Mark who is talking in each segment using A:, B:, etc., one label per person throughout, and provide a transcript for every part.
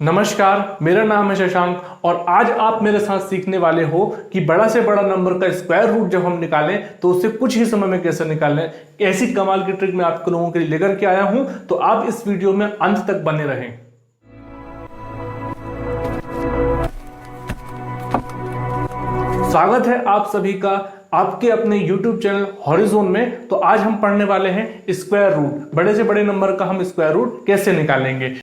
A: नमस्कार, मेरा नाम है शशांक और आज आप मेरे साथ सीखने वाले हो कि बड़ा से बड़ा नंबर का स्क्वायर रूट जब हम निकालें तो उससे कुछ ही समय में कैसे निकालें। ऐसी कमाल की ट्रिक मैं आप लोगों के लिए लेकर के आया हूं, तो आप इस वीडियो में अंत तक बने रहें। स्वागत है आप सभी का आपके अपने YouTube चैनल हॉरिजॉन में। तो आज हम पढ़ने वाले हैं स्क्वायर रूट। बड़े से बड़े नंबर का हम स्क्वायर रूट कैसे निकालेंगे।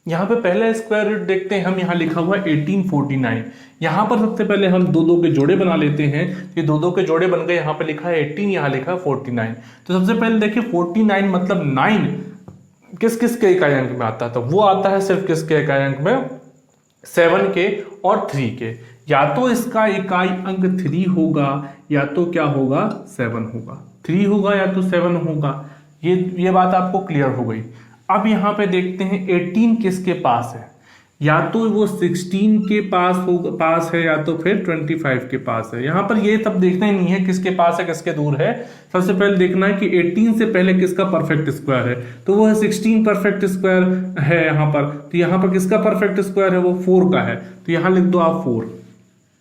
A: यहाँ पे पहले स्क्वायर रूट देखते हैं हम। यहाँ लिखा हुआ है 1849। यहाँ पर सबसे पहले हम दो दो के जोड़े बना लेते हैं। ये दो दो के जोड़े बन गए। यहाँ पे लिखा है 18, यहाँ लिखा है 49। तो सबसे पहले देखिए 49 मतलब 9 किस किस के इकाई अंक में आता है, तो वो आता है सिर्फ किसके इकाई अंक में, 7 के और 3 के। या तो इसका इकाई अंक 3 होगा या तो क्या होगा 7 होगा। 3 होगा या तो 7 होगा। ये बात आपको क्लियर हो गई। अब यहाँ पे देखते हैं 18 किसके पास है, या तो वो 16 के पास है या तो फिर 25 के पास है। यहाँ पर ये तब देखना ही नहीं है किसके पास है किसके दूर है। सबसे पहले देखना है कि 18 से पहले किसका परफेक्ट स्क्वायर है, तो वो है 16 परफेक्ट स्क्वायर है यहाँ पर। तो यहाँ पर किसका परफेक्ट स्क्वायर है, वो 4 का है। तो यहाँ लिख दो आप 4,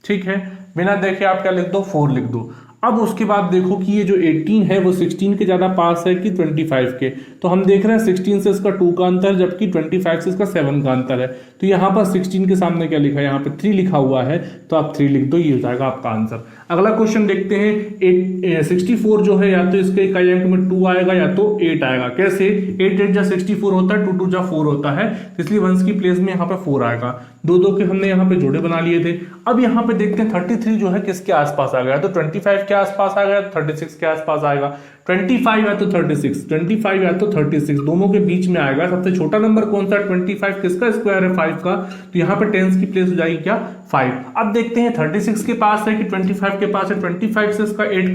A: ठीक है। बिना देखे आप क्या लिख दो, 4 लिख दो। अब उसके बाद देखो कि ये जो 18 है वो 16 के ज्यादा पास है कि 25 के। तो हम देख रहे हैं 16 से इसका 2 का अंतर, जबकि 25 से इसका 7 का अंतर है। तो यहाँ पर 16 के सामने क्या लिखा है, यहाँ पे 3 लिखा हुआ है, तो आप 3 लिख दो, ये हो जाएगा आपका आंसर। अगला क्वेश्चन देखते हैं 64 जो है, या तो इसके इकाई अंक में 2 आएगा या तो 8 आएगा। कैसे, 8 8 जा 64 होता है, 2 2 जा 4 होता है, इसलिए वंस की प्लेस में यहाँ पे 4 आएगा। दो दो के हमने यहाँ पे जोड़े बना लिए थे। अब यहाँ पे देखते हैं 33 जो है किसके आसपास आ गया, तो 25 के आसपास आ गया, 36 के आसपास आएगा। 25 या तो 36, 25 या तो 36, दोनों के बीच में आएगा। सबसे छोटा नंबर कौन सा, 25 किसका स्क्वायर है, 5 का। तो यहाँ पे टेंस की प्लेस हो जाएगी क्या, 5। अब देखते हैं 36 के पास है कि 25 के पास है। 25 से इसका 8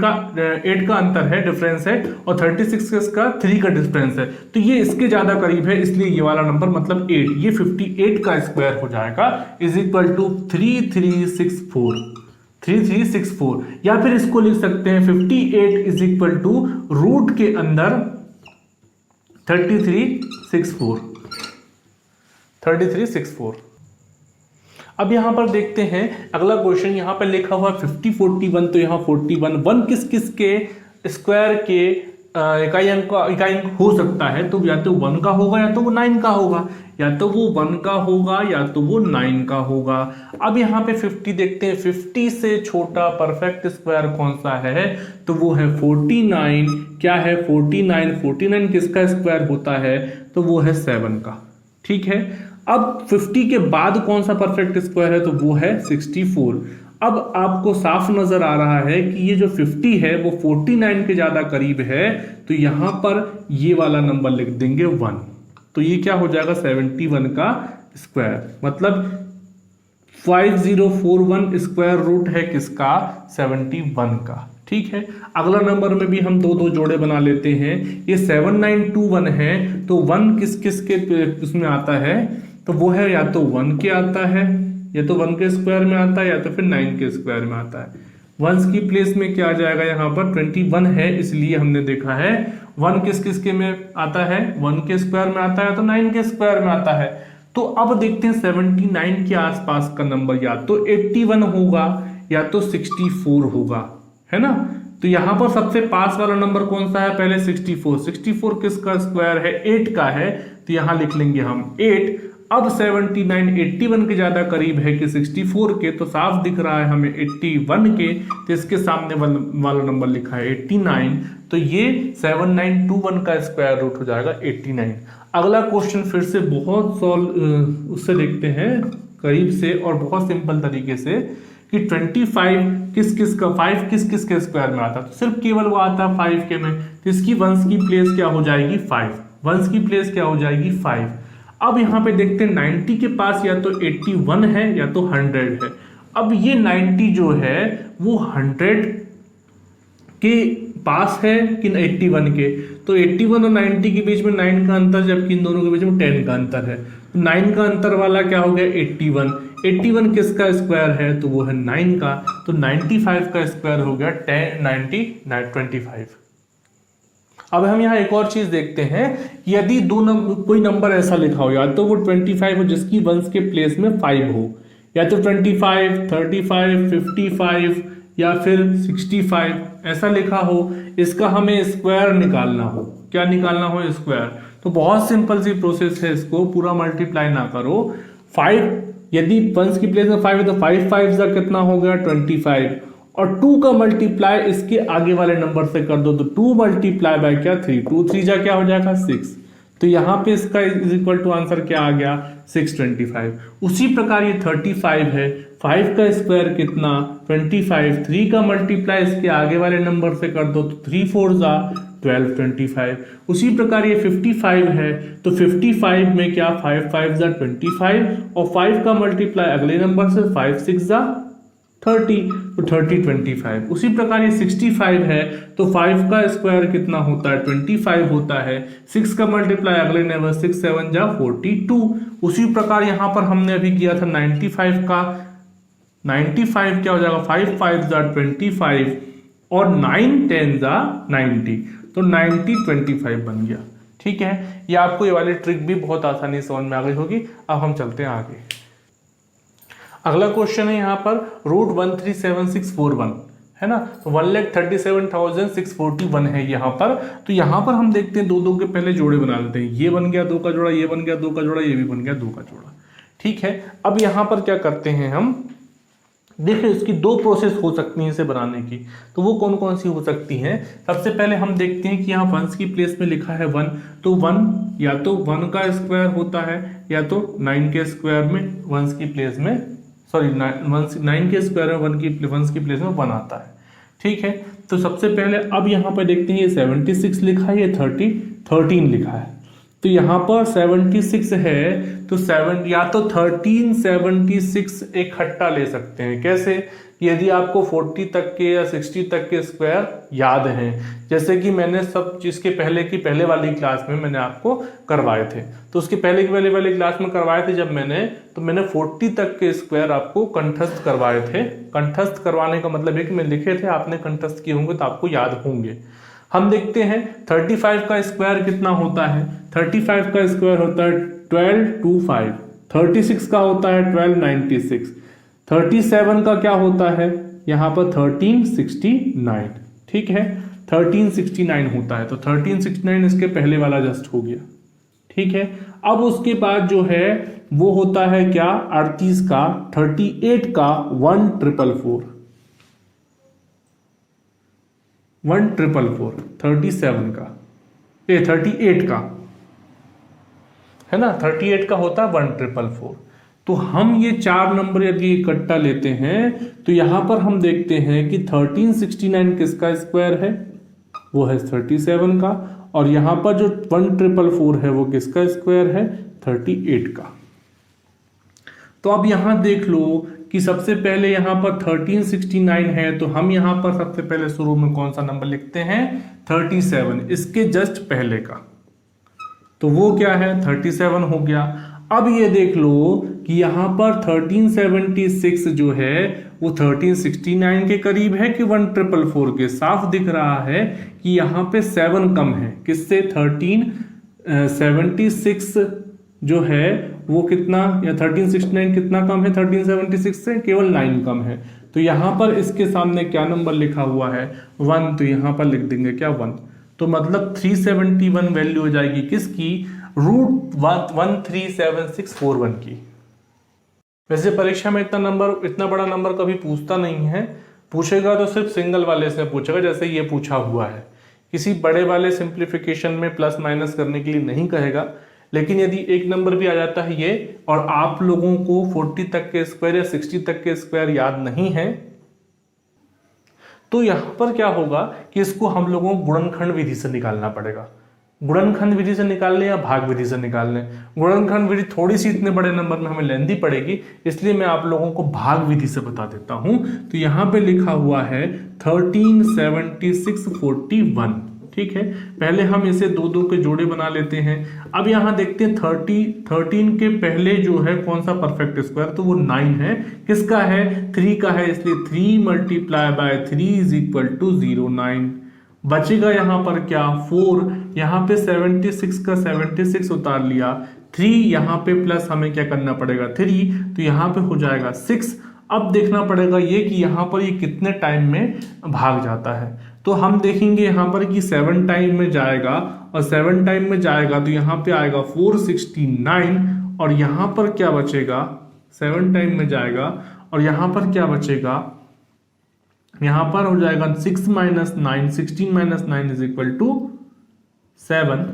A: का अंतर है, डिफरेंस है, और 36 से इसका 3 का डिफरेंस है। तो ये इसके ज्यादा करीब है, इसलिए ये वाला नंबर मतलब 8, ये 58 का स्क्वायर हो जाएगा, इज इक्वल टू 3364। 3364, या फिर इसको लिख सकते हैं 58 इज इक्वल टू रूट के अंदर 3364। 3364। अब यहां पर देखते हैं अगला क्वेश्चन। यहां पर लिखा हुआ 50 41, तो यहां 41 1 किस किस के स्क्वायर के इकाई अंक हो सकता है, तो या तो 1 का होगा या तो वो 9 का होगा, या तो वो 1 का होगा या तो वो 9 का होगा। अब यहाँ पे 50 देखते हैं, 50 से छोटा परफेक्ट स्क्वायर कौन सा है, तो वो है 49। क्या है 49, 49 किसका स्क्वायर होता है, तो वो है 7 का, ठीक है। अब 50 के बाद कौन सा परफेक्ट स्क्वायर है, तो वो है 64। अब आपको साफ नजर आ रहा है कि ये जो 50 है वो 49 के ज्यादा करीब है, तो यहां पर ये वाला नंबर लिख देंगे 1। तो ये क्या हो जाएगा, 71 का स्क्वायर, मतलब 5041 स्क्वायर रूट है किसका, 71 का, ठीक है। अगला नंबर में भी हम दो दो जोड़े बना लेते हैं। ये 7921 है, तो 1 किस किस के उसमें आता है, तो वो है या तो 1 के आता है, या तो 1 के स्क्वायर में आता है, या तो फिर 9 के स्क्वायर में आता है। वंस की प्लेस में क्या आ जाएगा, यहाँ पर 21 है, इसलिए हमने देखा है 1 किस किस के में आता है, 1 के स्क्वायर में आता है, तो 9 के स्क्वायर में आता है। तो अब देखते हैं 79 के आसपास का नंबर या तो 81 होगा या तो 64 होगा, है ना। तो यहाँ पर सबसे पास वाला नंबर कौन सा है, पहले 64। 64 किसका स्क्वायर है, 8 का है, तो यहाँ लिख लेंगे हम 8। अब 79 81 के ज्यादा करीब है कि 64 के, तो साफ दिख रहा है हमें 81 के, तो इसके सामने वाला नंबर लिखा है 89। तो ये 7921 का स्क्वायर रूट हो जाएगा 89। अगला क्वेश्चन फिर से बहुत सॉल्व उससे देखते हैं करीब से और बहुत सिंपल तरीके से, कि 25 किस किस का, 5 किस किस के स्क्वायर में आता है, तो सिर्फ केवल वो आता है 5 के में, तो इसकी वंस की प्लेस क्या हो जाएगी, 5। वंस की प्लेस क्या हो जाएगी, 5। अब यहाँ पे देखते हैं 90 के पास या तो 81 है या तो 100 है। अब ये 90 जो है वो 100 के पास है कि 81 के, तो 81 और 90 के बीच में 9 का अंतर, जबकि इन दोनों के बीच में 10 का अंतर है। 9 का अंतर वाला क्या हो गया, 81। 81 किसका स्क्वायर है, तो वो है 9 का, तो 95 का स्क्वायर हो गया 25। अब हम यहाँ एक और चीज देखते हैं कि यदि कोई नंबर ऐसा लिखा हो, या तो वो 25 हो जिसकी वंस के प्लेस में 5 हो, या तो 25, 35, 55 या फिर 65 ऐसा लिखा हो, इसका हमें स्क्वायर निकालना हो। क्या निकालना हो? स्क्वायर। तो बहुत सिंपल सी प्रोसेस है, इसको पूरा मल्टीप्लाई ना करो। 5 यदि वंस की प्लेस में 5 है तो 5 5 का कितना हो गया? 25, और 2 का मल्टीप्लाई इसके आगे वाले नंबर से कर दो, तो 2 मल्टीप्लाई बाय क्या? 3, 2 3 जा क्या हो जाएगा? 6। तो यहाँ पे इसका इज इक्वल टू आंसर क्या आ गया? 625। उसी प्रकार ये 35 है, 5 का स्क्वायर कितना? 25, 3 का मल्टीप्लाई इसके आगे वाले नंबर से कर दो, तो 3 4 जा 12, 25। उसी प्रकार ये 55 है, तो 55 में क्या? 5 5 जा 25, और 5 का मल्टीप्लाई अगले नंबर से 5 6 जा 30, तो 30 25। उसी प्रकार ये 65 है, तो 5 का स्क्वायर कितना होता है? 25 होता है। 6 का मल्टीप्लाई अगले नंबर 6 7 जा 42। उसी प्रकार यहाँ पर हमने अभी किया था 95 का, 95 क्या हो जाएगा? 5 5 जा 25, और 9 10 जा 90, तो 90 25 बन गया। ठीक है, ये आपको ये वाली ट्रिक भी बहुत आसानी से समझ में आ गई होगी। अब हम चलते हैं आगे। अगला क्वेश्चन है यहाँ पर √137641 है ना, तो 1,37,641 है यहाँ पर। तो यहाँ पर हम देखते हैं दो के पहले जोड़े बना लेते हैं। ये बन गया 2 का जोड़ा, ये बन गया 2 का जोड़ा, ये भी बन गया 2 का जोड़ा। ठीक है, अब यहाँ पर क्या करते हैं हम? देखिए, इसकी 2 प्रोसेस हो सकती हैं इसे बनाने की। तो वो कौन कौन सी हो सकती हैं? सबसे पहले हम देखते हैं कि यहाँ वंस की प्लेस में लिखा है 1, तो 1 या तो 1 का स्क्वायर होता है, या तो 9 के स्क्वायर में वंस की प्लेस में, सॉरी 9 के स्क्वायर में वंस की प्लेस में 1 आता है। ठीक है, तो सबसे पहले अब यहाँ पर देखते हैं ये 76 लिखा है, ये 13 लिखा है। तो यहाँ पर 76 है, तो 7 या तो 13 76 इकट्ठा ले सकते हैं। कैसे? यदि आपको 40 तक के या 60 तक के स्क्वायर याद हैं, जैसे कि मैंने सब चीज़ के पहले वाली क्लास में मैंने आपको करवाए थे, तो उसके पहले की वाली क्लास में करवाए थे जब तो मैंने 40 तक के स्क्वायर आपको कंठस्थ करवाए थे। कंठस्थ करवाने का मतलब है कि मैं लिखे थे, आपने कंठस्थ किए होंगे तो आपको याद होंगे। हम देखते हैं 35 का स्क्वायर कितना होता है? 35 का स्क्वायर होता है 1225, 36 का होता है 1296, 37 का क्या होता है यहाँ पर? 1369। ठीक है, 1369 होता है, तो 1369 इसके पहले वाला जस्ट हो गया। ठीक है, अब उसके बाद जो है वो होता है क्या? 38 का, 38 का 1444, 1444, 37 का, ये 38 का है ना, 38 का होता है 1444। तो हम ये 4 नंबर यदि इकट्ठा लेते हैं तो यहां पर हम देखते हैं कि 1369 किसका स्क्वायर है? वो है 37 का, और यहां पर जो 1444 है वो किसका स्क्वायर है? 38 का। तो अब यहां देख लो कि सबसे पहले यहां पर 1369 है, तो हम यहां पर सबसे पहले शुरू में कौन सा नंबर लिखते हैं? 37, इसके जस्ट पहले का, तो वो क्या है? 37 हो गया। अब ये देख लो कि यहां पर 1376 जो है वो 1369 के करीब है कि 1444 के? साफ दिख रहा है कि यहां पे 7 कम है। किससे? 1376 जो है वो कितना, या 1369 कितना कम है 1376 से? केवल 9 कम है। तो यहां पर इसके सामने क्या नंबर लिखा हुआ है? 1, तो यहां पर लिख देंगे क्या? 1। तो मतलब 371 वैल्यू हो जाएगी किसकी? √137641 की। वैसे परीक्षा में इतना बड़ा नंबर कभी पूछता नहीं है, पूछेगा तो सिर्फ सिंगल वाले से पूछेगा, जैसे ये पूछा हुआ है। किसी बड़े वाले सिंप्लीफिकेशन में प्लस माइनस करने के लिए नहीं कहेगा। लेकिन यदि एक नंबर भी आ जाता है ये, और आप लोगों को 40 तक के स्क्वायर या 60 तक के स्क्वायर याद नहीं है, तो यहां पर क्या होगा कि इसको हम लोगों को गुणनखंड विधि से निकालना पड़ेगा। गुणनखंड विधि से निकाल लें या भाग विधि से निकाल लें। गुणनखंड विधि थोड़ी सी इतने बड़े नंबर में हमें लेंदी पड़ेगी, इसलिए मैं आप लोगों को भाग विधि से बता देता हूं। तो यहां पे लिखा हुआ है 137641। ठीक है, पहले हम इसे 2 के जोड़े बना लेते हैं। अब यहां देखते हैं 13 के पहले जो है कौन सा परफेक्ट स्क्वायर, तो वो 9 है। किसका है? 3 का है, इसलिए 3 × 3 = 09। बचेगा यहाँ पर क्या 4, यहाँ पे 76 का 76 उतार लिया, 3 यहाँ पे प्लस हमें क्या करना पड़ेगा 3, तो यहाँ पे हो जाएगा 6। अब देखना पड़ेगा ये कि यहाँ पर ये कितने टाइम में भाग जाता है। तो हम देखेंगे यहाँ पर कि 7 टाइम में जाएगा, और 7 टाइम में जाएगा तो यहाँ पे आएगा 469, और यहाँ पर क्या बचेगा 7 टाइम में जाएगा, और यहाँ पर क्या बचेगा, यहाँ पर हो जाएगा 6 minus 9, 16 minus 9 is equal to 7,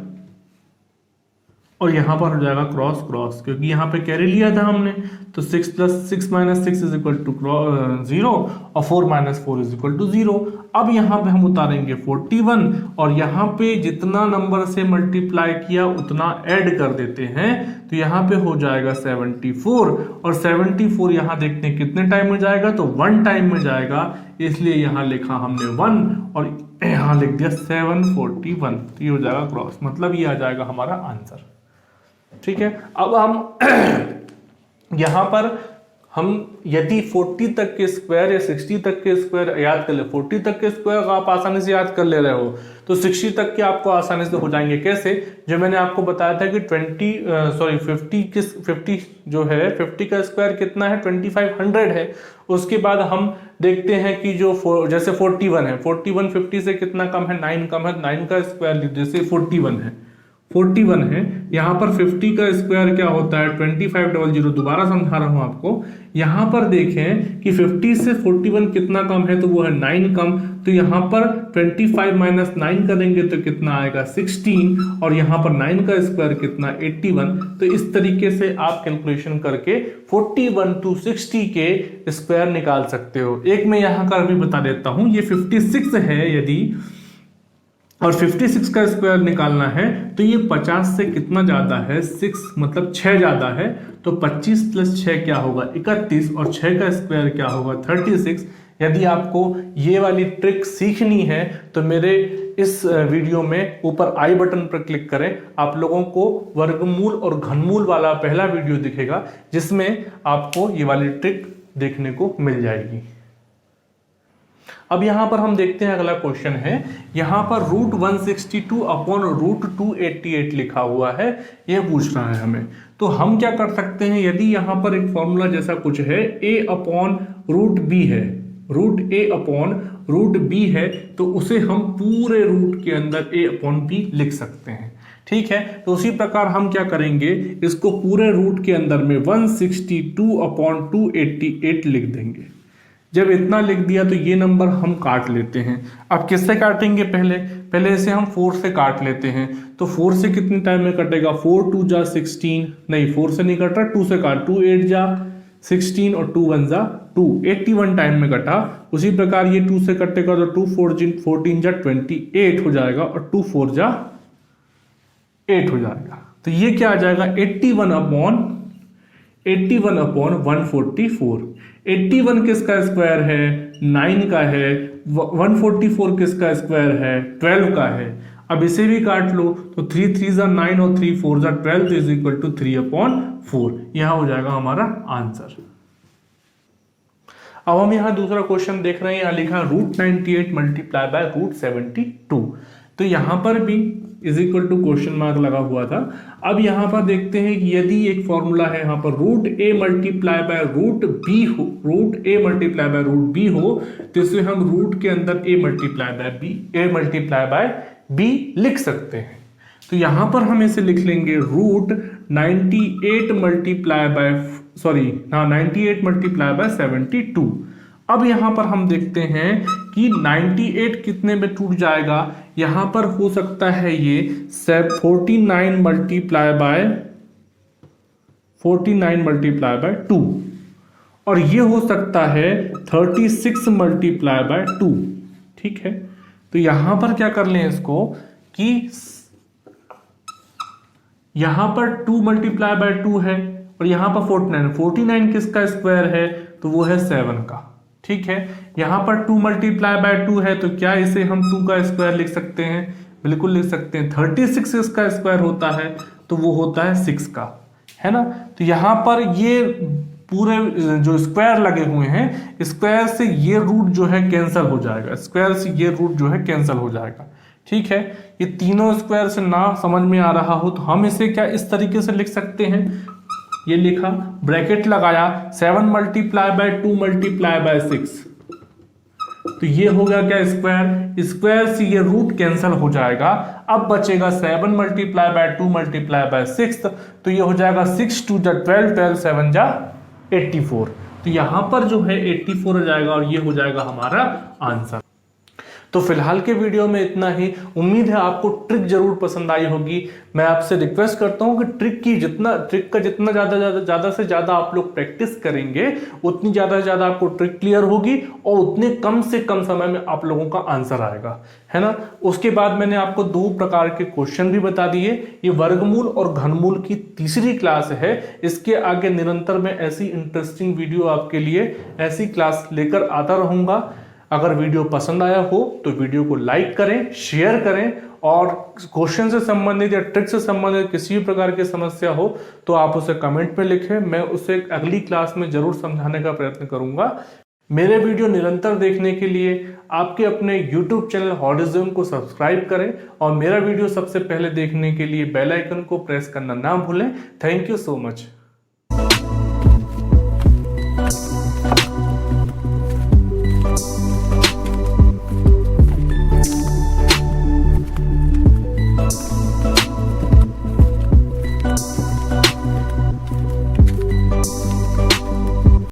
A: और यहाँ पर हो जाएगा क्रॉस क्रॉस, क्योंकि यहाँ पे कैरी लिया था हमने, तो 6 plus 6 minus 6 is equal to 0, और 4 माइनस 4 इज इक्वल टू 0। अब यहाँ पे हम उतारेंगे 41, और यहाँ पे जितना नंबर से मल्टीप्लाई किया उतना ऐड कर देते हैं, तो यहाँ पे हो जाएगा 74, और 74 यहाँ देखते हैं कितने टाइम में जाएगा, तो 1 टाइम में जाएगा, इसलिए यहाँ लिखा हमने 1 और यहाँ लिख दिया 741, तो ये हो जाएगा क्रॉस, मतलब ये आ जाएगा हमारा आंसर। ठीक है, अब हम यहां पर हम यदि 40 तक के स्क्वायर या 60 तक के स्क्वायर याद कर ले, 40 तक के स्क्वायर आप आसानी से याद कर ले रहे हो, तो 60 तक के आपको आसानी से हो जाएंगे। कैसे? जो मैंने आपको बताया था कि 50 जो है 50 का स्क्वायर कितना है 2500 है। उसके बाद हम देखते हैं कि जो जैसे 41 है, 41 50 से कितना कम है 9 कम है, 9 का स्क्वायर जैसे 41 है, यहाँ पर 50 का स्क्वायर क्या होता है 2500, दोबारा समझा रहा हूं आपको। यहाँ पर देखें कि 50 से 41 कितना कम है, तो वो है 9 कम, तो यहाँ पर 25 माइनस 9 करेंगे तो कितना आएगा 16, और यहाँ पर 9 का स्क्वायर कितना 81। तो इस तरीके से आप कैलकुलेशन करके 41 to 60 के स्क्वायर निकाल सकते हो। एक मैं यहाँ का भी बता देता हूँ, ये 56 है यदि, और 56 का स्क्वायर निकालना है तो ये 50 से कितना ज्यादा है 6, मतलब 6 ज्यादा है, तो 25 प्लस 6 क्या होगा 31, और 6 का स्क्वायर क्या होगा 36। यदि आपको ये वाली ट्रिक सीखनी है तो मेरे इस वीडियो में ऊपर आई बटन पर क्लिक करें, आप लोगों को वर्गमूल और घनमूल वाला पहला वीडियो दिखेगा, जिसमें आपको ये वाली ट्रिक देखने को मिल जाएगी। अब यहां पर हम देखते हैं अगला क्वेश्चन है, यहां पर √162 अपॉन √288 लिखा हुआ है, ये पूछ रहा है हमें। तो हम क्या कर सकते हैं, यदि यहां पर एक फॉर्मूला जैसा कुछ है a अपॉन √b है, √a अपॉन √b है, तो उसे हम पूरे रूट के अंदर a अपॉन b लिख सकते हैं। ठीक है, तो उसी प्रकार हम क्या करेंगे, इसको पूरे रूट के अंदर में 162 अपॉन 288 लिख देंगे। जब इतना लिख दिया तो ये नंबर हम काट लेते हैं। अब किससे काटेंगे, पहले इसे हम 4 से काट लेते हैं। तो 4 से कितने टाइम में कटेगा, 4 2 जा 16, नहीं 4 से नहीं कट रहा, 2 से काट, 2 8 जा 16 और 2 1 जा 2, 81 टाइम में कटा। उसी प्रकार ये 2 से कटेगा तो 2 4 14 जा 28 हो जाएगा, और 2 4 जा 8 हो जाएगा। तो ये क्या आ जाएगा 81 अपॉन 144। 81 किसका स्क्वायर है 9 का है, 144 किसका स्क्वायर है 12 का है। अब इसे भी काट लो, तो 3 3 जा 9 और 3 4 जा 12 इज इक्वल टू 3/4। यहां हो जाएगा हमारा आंसर। अब हम यहां दूसरा क्वेश्चन देख रहे हैं, यहां लिखा √98 मल्टीप्लाई बाय √72। तो यहां पर भी is equal to question mark लगा हुआ था। अब यहां पर देखते हैं कि यदि एक फॉर्मूला है यहां पर √a मल्टीप्लाई बाय √b हो, √a मल्टीप्लाई बाय √b हो, तो इसे हम रूट के अंदर a मल्टीप्लाई बाय b लिख सकते हैं। तो यहां पर हम इसे लिख लेंगे √98 मल्टीप्लाई बाय 72। अब यहां पर हम देखते हैं कि 98 कितने में टूट जाएगा, यहां पर हो सकता है ये 49 मल्टीप्लाई बाय 2, और ये हो सकता है 36 मल्टीप्लाई बाय 2। ठीक है, तो यहां पर क्या कर लें इसको कि यहां पर 2 मल्टीप्लाई बाय 2 है, और यहां पर 49 किसका स्क्वायर है, तो वो है 7 का। ठीक है, यहां पर 2 मल्टीप्लाई बाय 2 है, तो क्या इसे हम 2 का स्क्वायर लिख सकते हैं, बिल्कुल लिख सकते हैं। 36 इसका स्क्वायर होता है, तो वो होता है 6 का, है ना। तो यहां पर ये पूरे जो स्क्वायर लगे हुए हैं, स्क्वायर से ये रूट जो है कैंसिल हो जाएगा, स्क्वायर से ये रूट जो है कैंसिल हो जाएगा। ठीक है, ये तीनों स्क्वायर से ना समझ में आ रहा हो तो हम इसे क्या इस तरीके से लिख सकते हैं, ये लिखा, ब्रैकेट लगाया, 7 मल्टीप्लाई बाय 2 मल्टीप्लाई बाय 6, तो ये हो गया क्या स्क्वायर, स्क्वायर से ये रूट कैंसिल हो जाएगा। अब बचेगा 7 मल्टीप्लाई बाय 2 मल्टीप्लाई बाय 6, तो ये हो जाएगा 6 2 जा 12, 12 7 जा 84, तो यहां पर जो है 84 हो जाएगा और ये हो जाएगा हमारा आंसर। तो फिलहाल के वीडियो में इतना ही। उम्मीद है आपको ट्रिक जरूर पसंद आई होगी। मैं आपसे रिक्वेस्ट करता हूं कि ट्रिक का जितना ज्यादा से ज्यादा आप लोग प्रैक्टिस करेंगे, उतनी ज्यादा से ज्यादा आपको ट्रिक क्लियर होगी और उतने कम से कम समय में आप लोगों का आंसर आएगा, है ना। उसके बाद मैंने आपको 2 प्रकार के क्वेश्चन भी बता दिए। ये वर्गमूल और घनमूल की तीसरी क्लास है। इसके आगे निरंतर मैं ऐसी इंटरेस्टिंग वीडियो आपके लिए, ऐसी क्लास लेकर आता रहूंगा। अगर वीडियो पसंद आया हो तो वीडियो को लाइक करें, शेयर करें, और क्वेश्चन से संबंधित या ट्रिक से संबंधित किसी भी प्रकार की समस्या हो तो आप उसे कमेंट में लिखें, मैं उसे अगली क्लास में जरूर समझाने का प्रयत्न करूंगा। मेरे वीडियो निरंतर देखने के लिए आपके अपने YouTube चैनल हॉरिज़ॉन को सब्सक्राइब करें और मेरा वीडियो सबसे पहले देखने के लिए बेल आइकन को प्रेस करना ना भूलें। Thank you so much.